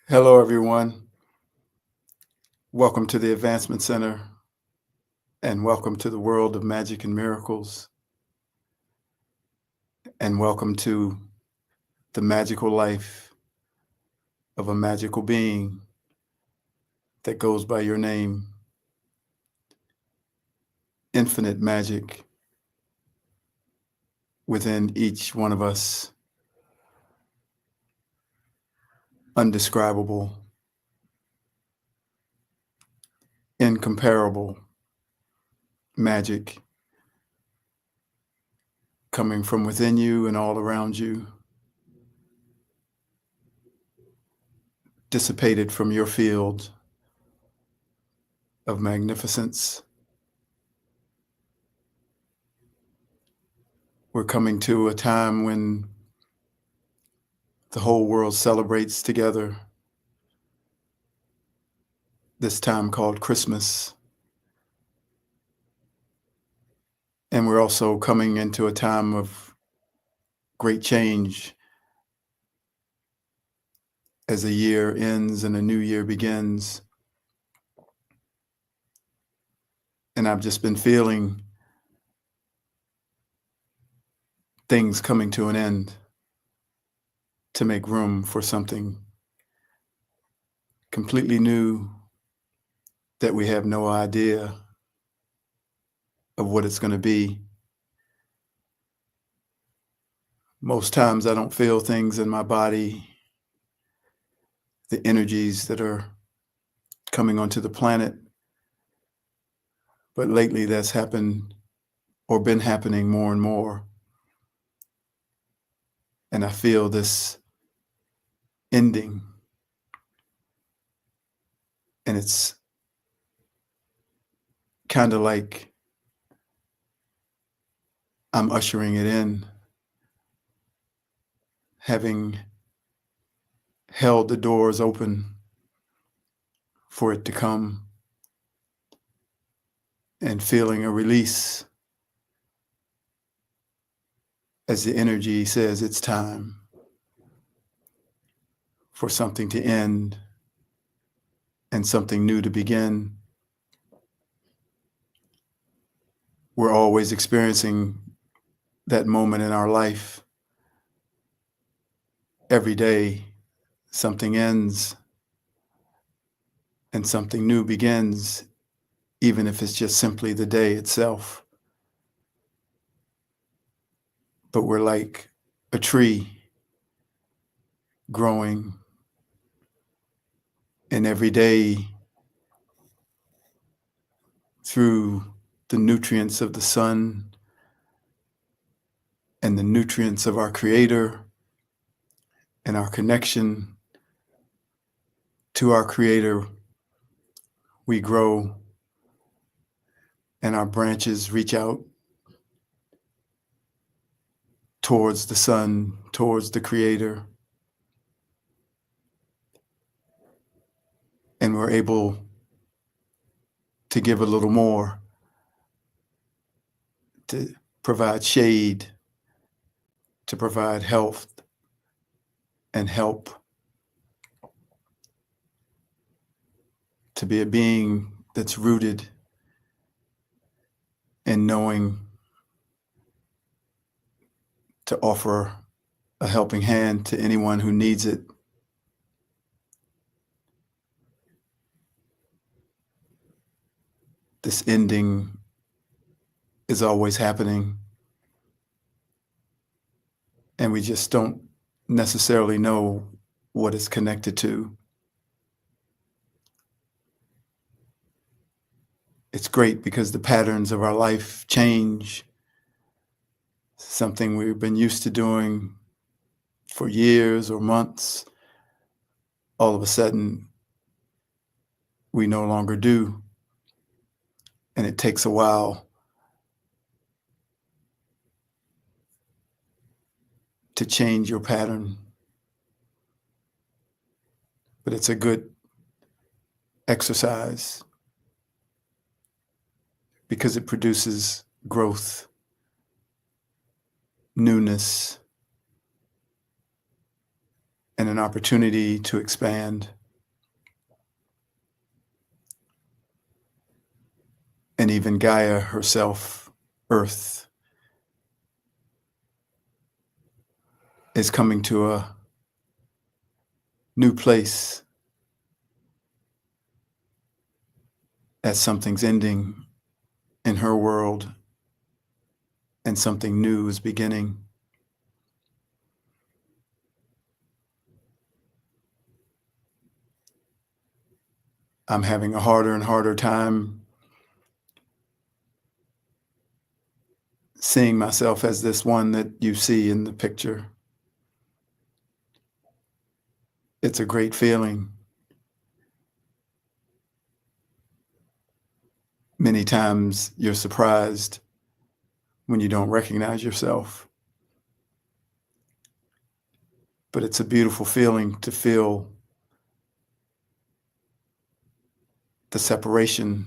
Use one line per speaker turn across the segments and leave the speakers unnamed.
Hello, everyone. Welcome to the Advancement Center and welcome to the world of magic and miracles and welcome to the magical life of a magical being that goes by your name, infinite magic within each one of us, undescribable, incomparable magic coming from within you and all around you, dissipated from your field of magnificence. We're coming to a time when the whole world celebrates together this time called Christmas. And we're also coming into a time of great change as a year ends and a new year begins. And I've just been feeling things coming to an end to make room for something completely new that we have no idea of what it's going to be. Most times I don't feel things in my body, the energies that are coming onto the planet. But lately that's happened or been happening more and more. And I feel this ending. And it's kind of like I'm ushering it in, having held the doors open for it to come and feeling a release as the energy says it's time for something to end and something new to begin. We're always experiencing that moment in our life. Every day, something ends and something new begins, even if it's just simply the day itself. But we're like a tree growing, and every day through the nutrients of the sun and the nutrients of our Creator and our connection to our Creator, we grow and our branches reach out towards the sun, towards the Creator. And we're able to give a little more, to provide shade, to provide health and help, to be a being that's rooted in knowing to offer a helping hand to anyone who needs it. This ending is always happening, and we just don't necessarily know what it's connected to. It's great because the patterns of our life change. Something we've been used to doing for years or months, all of a sudden, we no longer do. And it takes a while to change your pattern. But it's a good exercise because it produces growth, newness, and an opportunity to expand. and even Gaia herself, Earth, is coming to a new place as something's ending in her world and something new is beginning. I'm having a harder and harder time seeing myself as this one that you see in the picture. It's a great feeling. Many times you're surprised when you don't recognize yourself. But it's a beautiful feeling to feel the separation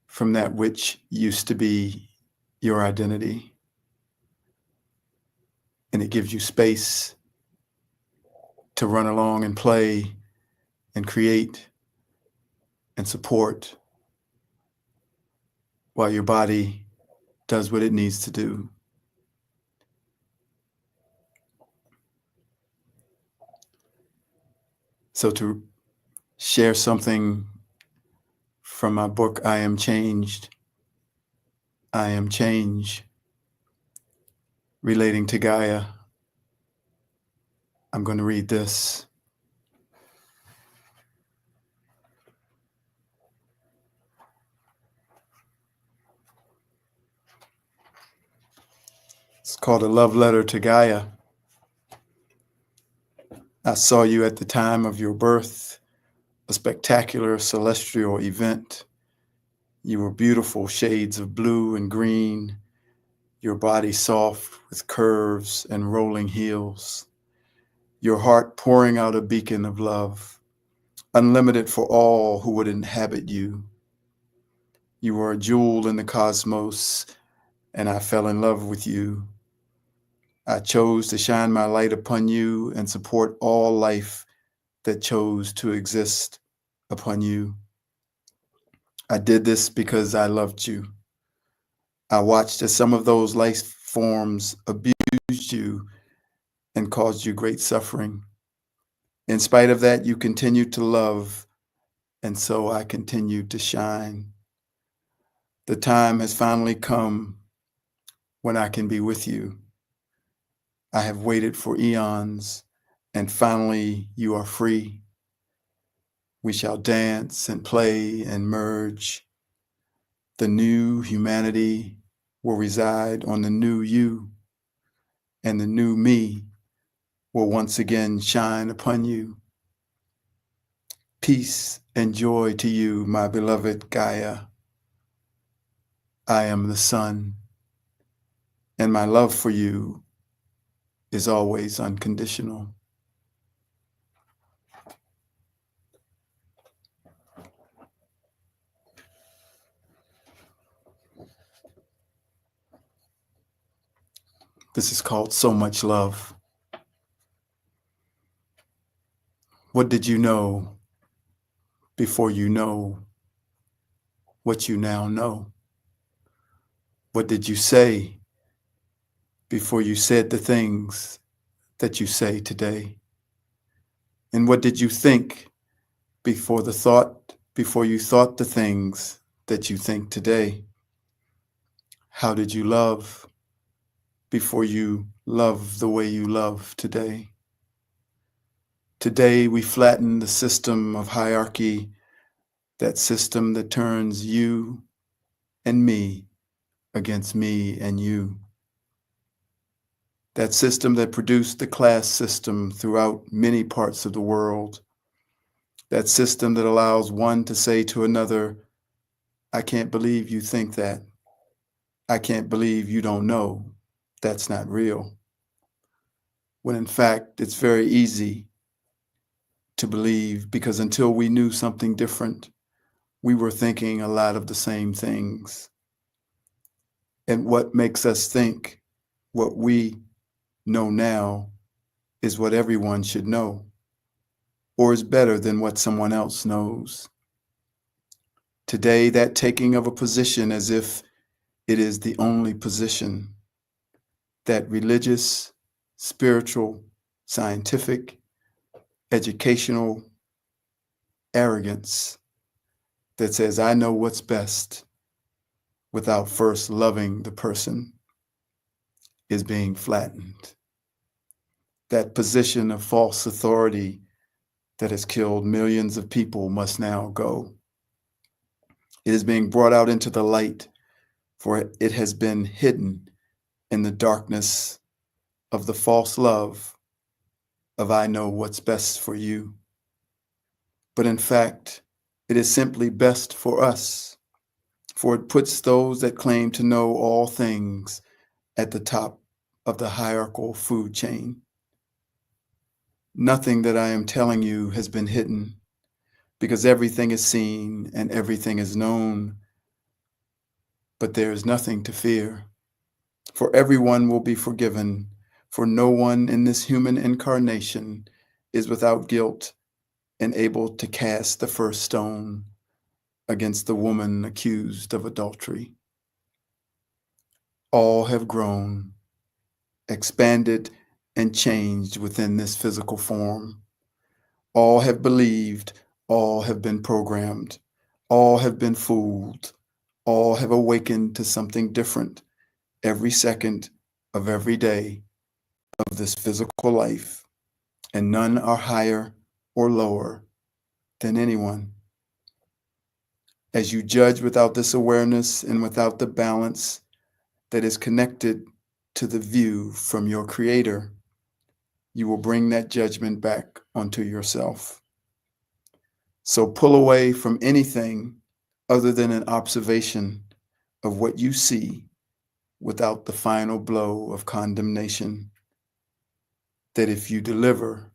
from that which used to be your identity. And it gives you space to run along and play and create and support while your body does what it needs to do. So to share something from my book, I Am Changed, I Am Change, relating to Gaia, I'm going to read this. It's called A Love Letter to Gaia. I saw you at the time of your birth, a spectacular celestial event. You were beautiful shades of blue and green, your body soft with curves and rolling heels, your heart pouring out a beacon of love, unlimited for all who would inhabit you. You were a jewel in the cosmos, and I fell in love with you. I chose to shine my light upon you and support all life that chose to exist upon you. I did this because I loved you. I watched as some of those life forms abused you and caused you great suffering. In spite of that, you continued to love, and so I continued to shine. The time has finally come when I can be with you. I have waited for eons, and finally you are free. We shall dance and play and merge. The new humanity will reside on the new you, and the new me will once again shine upon you. Peace and joy to you, my beloved Gaia. I am the sun, and my love for you is always unconditional. This is called So Much Love. What did you know before you know what you now know? What did you say before you said the things that you say today? And what did you think before you thought the things that you think today? How did you love before you love the way you love today? Today we flatten the system of hierarchy, that system that turns you and me against me and you. That system that produced the class system throughout many parts of the world. That system that allows one to say to another, I can't believe you think that. I can't believe you don't know. That's not real. When in fact, it's very easy to believe, because until we knew something different, we were thinking a lot of the same things. And what makes us think what we know now is what everyone should know, or is better than what someone else knows. Today, that taking of a position as if it is the only position, that religious, spiritual, scientific, educational arrogance that says, I know what's best without first loving the person, is being flattened. That position of false authority that has killed millions of people must now go. It is being brought out into the light, for it has been hidden in the darkness of the false love of I know what's best for you. But in fact, it is simply best for us, for it puts those that claim to know all things at the top of the hierarchical food chain. Nothing that I am telling you has been hidden, because everything is seen and everything is known. But there is nothing to fear, for everyone will be forgiven, for no one in this human incarnation is without guilt and able to cast the first stone against the woman accused of adultery. All have grown, expanded, and changed within this physical form. All have believed, all have been programmed, all have been fooled, all have awakened to something different every second of every day of this physical life, and none are higher or lower than anyone. As you judge without this awareness and without the balance that is connected to the view from your Creator, you will bring that judgment back onto yourself. So pull away from anything other than an observation of what you see without the final blow of condemnation, that if you deliver,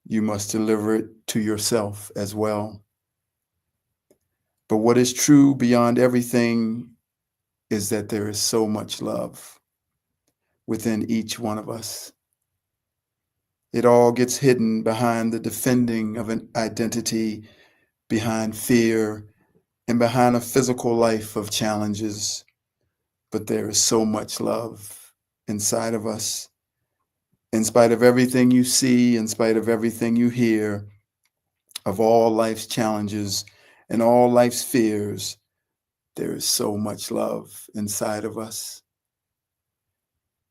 you must deliver it to yourself as well. But what is true beyond everything is that there is so much love within each one of us. It all gets hidden behind the defending of an identity, behind fear, and behind a physical life of challenges. But there is so much love inside of us. In spite of everything you see, in spite of everything you hear, of all life's challenges and all life's fears, there is so much love inside of us.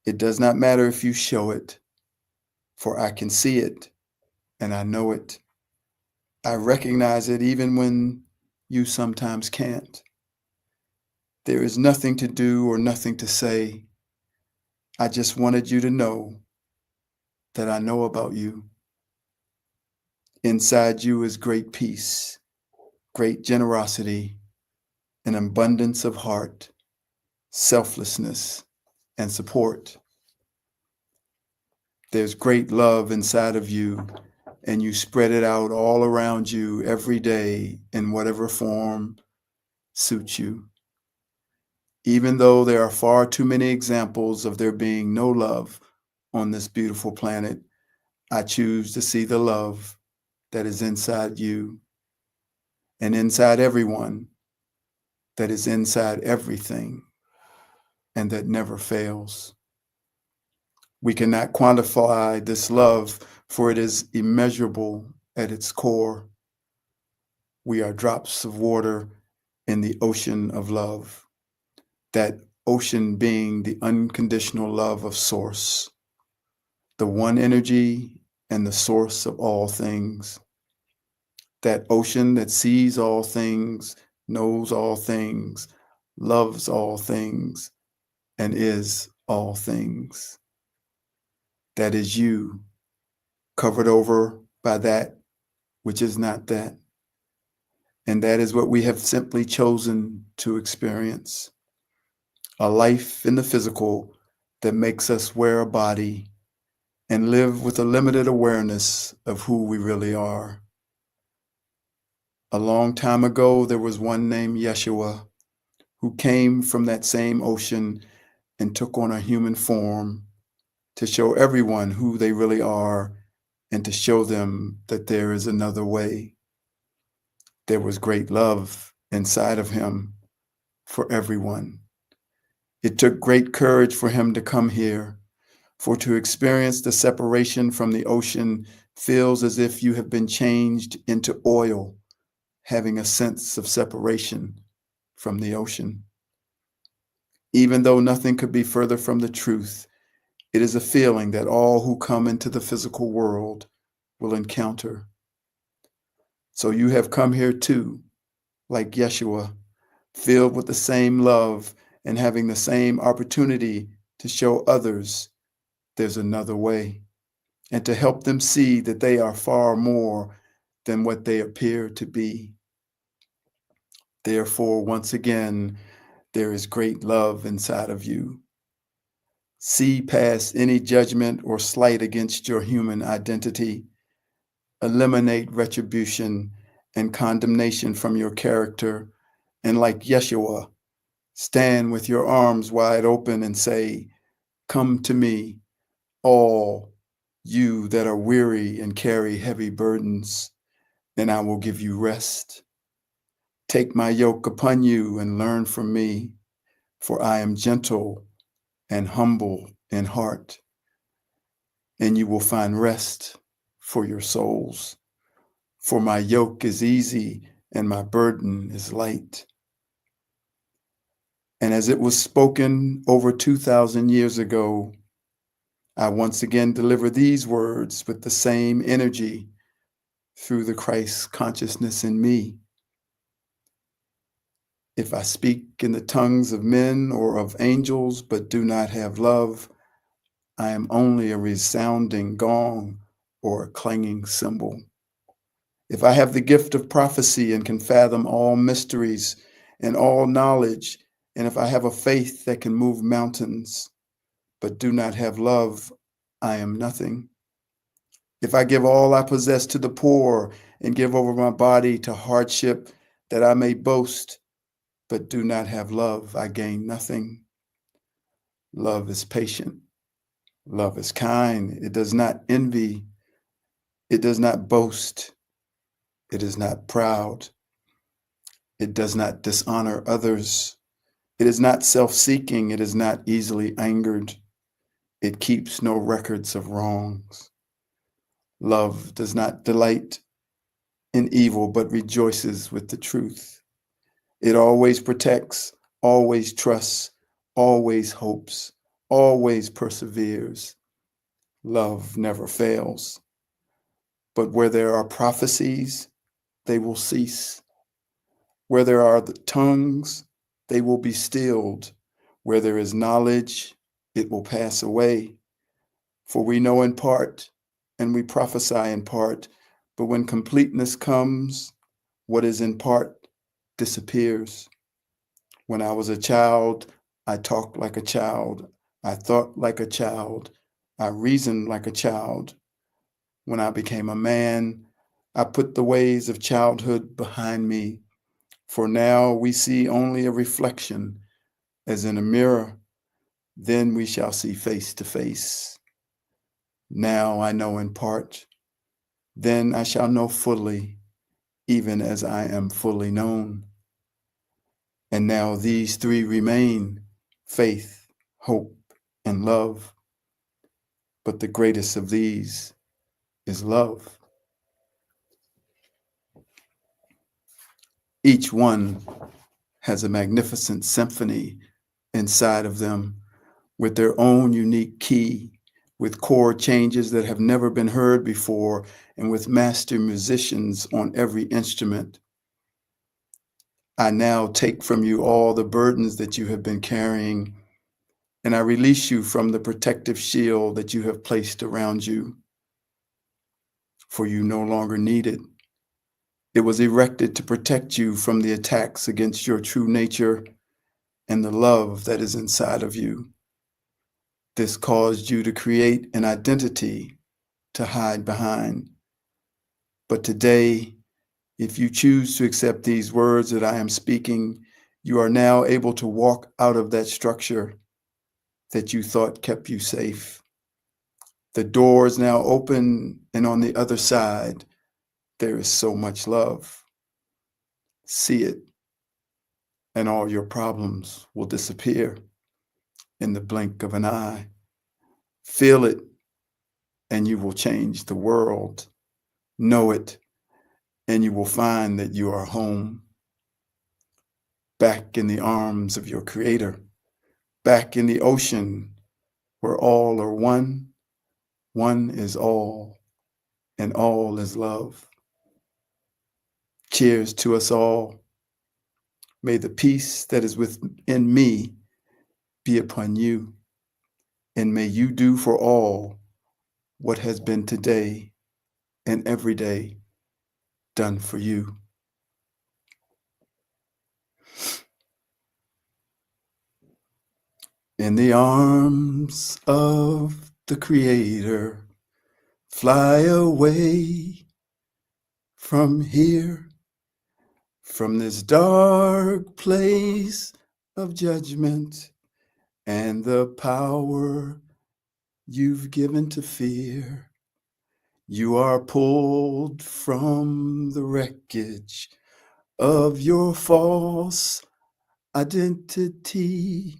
It does not matter if you show it, for I can see it and I know it. I recognize it even when you sometimes can't. There is nothing to do or nothing to say. I just wanted you to know that I know about you. Inside you is great peace, great generosity, an abundance of heart, selflessness, and support. There's great love inside of you, and you spread it out all around you every day in whatever form suits you. Even though there are far too many examples of there being no love on this beautiful planet, I choose to see the love that is inside you and inside everyone, that is inside everything, and that never fails. We cannot quantify this love, for it is immeasurable at its core. We are drops of water in the ocean of love, that ocean being the unconditional love of Source, the one energy and the source of all things. That ocean that sees all things, knows all things, loves all things, and is all things. That is you, covered over by that which is not that. And that is what we have simply chosen to experience. A life in the physical that makes us wear a body and live with a limited awareness of who we really are. A long time ago, there was one named Yeshua who came from that same ocean and took on a human form to show everyone who they really are and to show them that there is another way. There was great love inside of him for everyone. It took great courage for him to come here, for to experience the separation from the ocean feels as if you have been changed into oil, having a sense of separation from the ocean. Even though nothing could be further from the truth, it is a feeling that all who come into the physical world will encounter. So you have come here too, like Yeshua, filled with the same love and having the same opportunity to show others there's another way, and to help them see that they are far more than what they appear to be. Therefore, once again, there is great love inside of you. See past any judgment or slight against your human identity. Eliminate retribution and condemnation from your character, and like Yeshua, stand with your arms wide open and say, "Come to me, all you that are weary and carry heavy burdens, and I will give you rest. Take my yoke upon you and learn from me, for I am gentle and humble in heart, and you will find rest for your souls. For my yoke is easy and my burden is light." And as it was spoken over 2,000 years ago, I once again deliver these words with the same energy through the Christ consciousness in me. If I speak in the tongues of men or of angels, but do not have love, I am only a resounding gong or a clanging cymbal. If I have the gift of prophecy and can fathom all mysteries and all knowledge, and if I have a faith that can move mountains, but do not have love, I am nothing. If I give all I possess to the poor and give over my body to hardship that I may boast, but do not have love, I gain nothing. Love is patient. Love is kind. It does not envy. It does not boast. It is not proud. It does not dishonor others. It is not self-seeking. It is not easily angered. It keeps no records of wrongs. Love does not delight in evil, but rejoices with the truth. It always protects, always trusts, always hopes, always perseveres. Love never fails. But where there are prophecies, they will cease. Where there are the tongues, they will be stilled. Where there is knowledge, it will pass away. For we know in part, and we prophesy in part, but when completeness comes, what is in part disappears. When I was a child, I talked like a child. I thought like a child. I reasoned like a child. When I became a man, I put the ways of childhood behind me. For now we see only a reflection, as in a mirror. Then we shall see face to face. Now I know in part. Then I shall know fully, even as I am fully known. And now these three remain: faith, hope, and love. But the greatest of these is love. Each one has a magnificent symphony inside of them with their own unique key, with chord changes that have never been heard before, and with master musicians on every instrument. I now take from you all the burdens that you have been carrying, and I release you from the protective shield that you have placed around you, for you no longer need it. It was erected to protect you from the attacks against your true nature and the love that is inside of you. This caused you to create an identity to hide behind. But today, if you choose to accept these words that I am speaking, you are now able to walk out of that structure that you thought kept you safe. The door is now open, and on the other side, there is so much love. See it, and all your problems will disappear in the blink of an eye. Feel it, and you will change the world. Know it, and you will find that you are home, back in the arms of your Creator, back in the ocean where all are one. One is all, and all is love. Cheers to us all. May the peace that is within me be upon you, and may you do for all what has been today and every day done for you. In the arms of the Creator, fly away from here, from this dark place of judgment and the power you've given to fear. You are pulled from the wreckage of your false identity.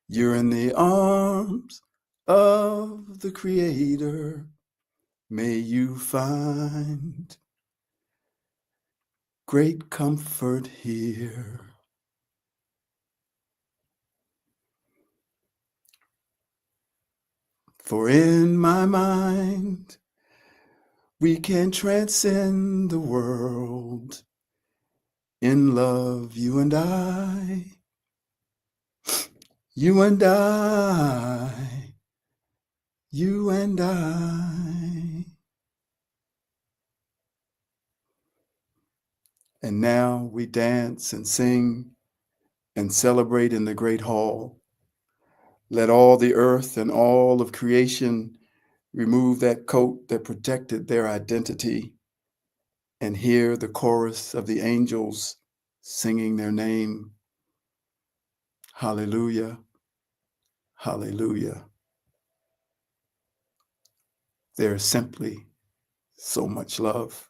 You're in the arms of the Creator. May you find great comfort here. For in my mind, we can transcend the world. In love, you and I, you and I, you and I. And now we dance and sing and celebrate in the great hall. Let all the earth and all of creation remove that coat that protected their identity and hear the chorus of the angels singing their name. Hallelujah, hallelujah. There is simply so much love.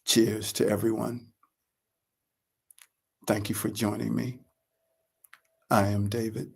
Cheers to everyone. Thank you for joining me. I am David.